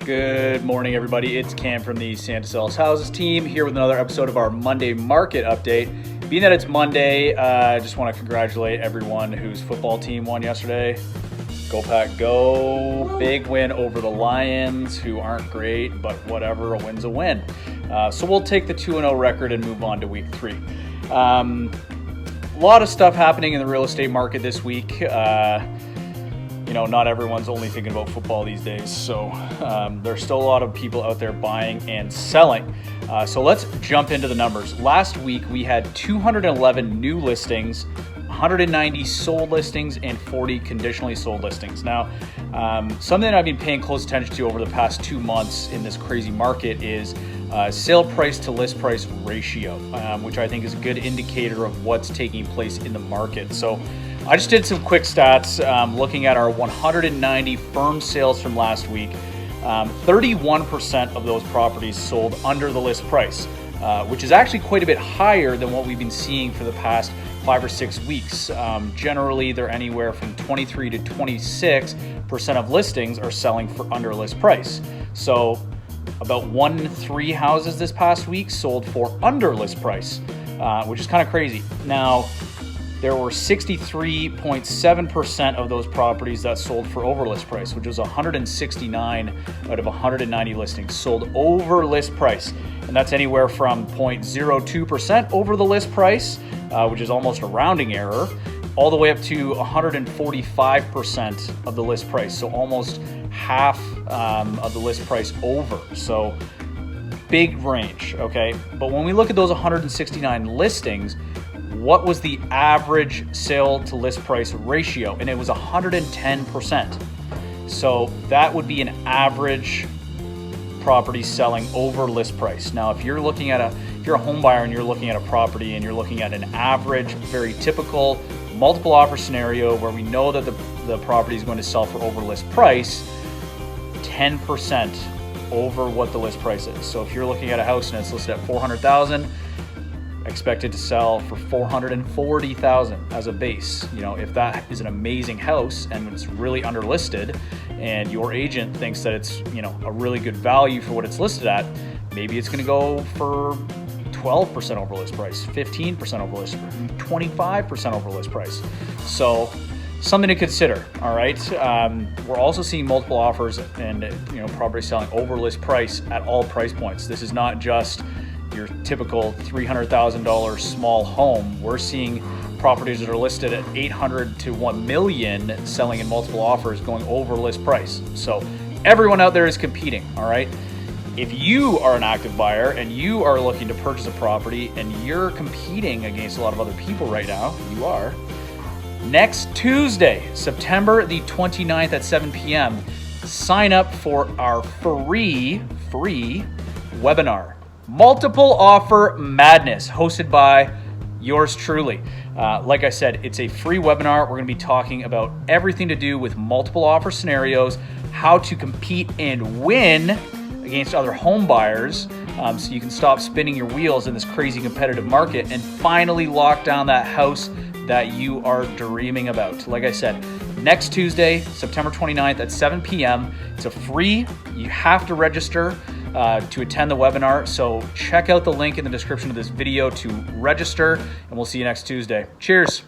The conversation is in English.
Good morning, everybody. It's Cam from the Santa Sells Houses team here with another episode of our Monday market update. Being that it's Monday, I just want to congratulate everyone whose football team won yesterday. Go Pack Go. Big win over the Lions, who aren't great, but whatever, a win's a win. So we'll take the 2-0 record and move on to week 3. A lot of stuff happening in the real estate market this week. Not everyone's only thinking about football these days. So there's still a lot of people out there buying and selling. So let's jump into the numbers. Last week, we had 211 new listings, 190 sold listings, and 40 conditionally sold listings. Now, something that I've been paying close attention to over the past 2 months in this crazy market is sale price to list price ratio, which I think is a good indicator of what's taking place in the market. So I just did some quick stats looking at our 190 firm sales from last week. 31% of those properties sold under the list price, which is actually quite a bit higher than what we've been seeing for the past 5 or 6 weeks. Generally, they're anywhere from 23 to 26% of listings are selling for under list price. So about 1 in 3 houses this past week sold for under list price, which is kind of crazy. Now, there were 63.7% of those properties that sold for over list price, which was 169 out of 190 listings sold over list price. And that's anywhere from 0.02% over the list price, which is almost a rounding error, all the way up to 145% of the list price. So almost half of the list price over. So big range, okay? But when we look at those 169 listings, what was the average sale to list price ratio? And it was 110%. So that would be an average property selling over list price. Now, if you're looking at if you're a home buyer and you're looking at a property and you're looking at an average, very typical multiple offer scenario where we know that the property is going to sell for over list price, 10% over what the list price is. So if you're looking at a house and it's listed at $400,000, expected to sell for $440,000 as a base. If that is an amazing house and it's really underlisted and your agent thinks that it's, a really good value for what it's listed at, maybe it's going to go for 12% over list price, 15% over list price, 25% over list price. So something to consider. All right. We're also seeing multiple offers and, property selling over list price at all price points. This is not just your typical $300,000 small home. We're seeing properties that are listed at $800,000 to $1 million selling in multiple offers going over list price. So everyone out there is competing, all right? If you are an active buyer and you are looking to purchase a property and you're competing against a lot of other people right now, you are, next Tuesday, September the 29th at 7 p.m., sign up for our free webinar. Multiple Offer Madness, hosted by yours truly. Like I said, it's a free webinar. We're going to be talking about everything to do with multiple offer scenarios, how to compete and win against other home buyers, so you can stop spinning your wheels in this crazy competitive market and finally lock down that house that you are dreaming about. Like I said, next Tuesday, September 29th at 7 p.m. It's a free. You have to register to attend the webinar. So check out the link in the description of this video to register, and we'll see you next Tuesday. Cheers.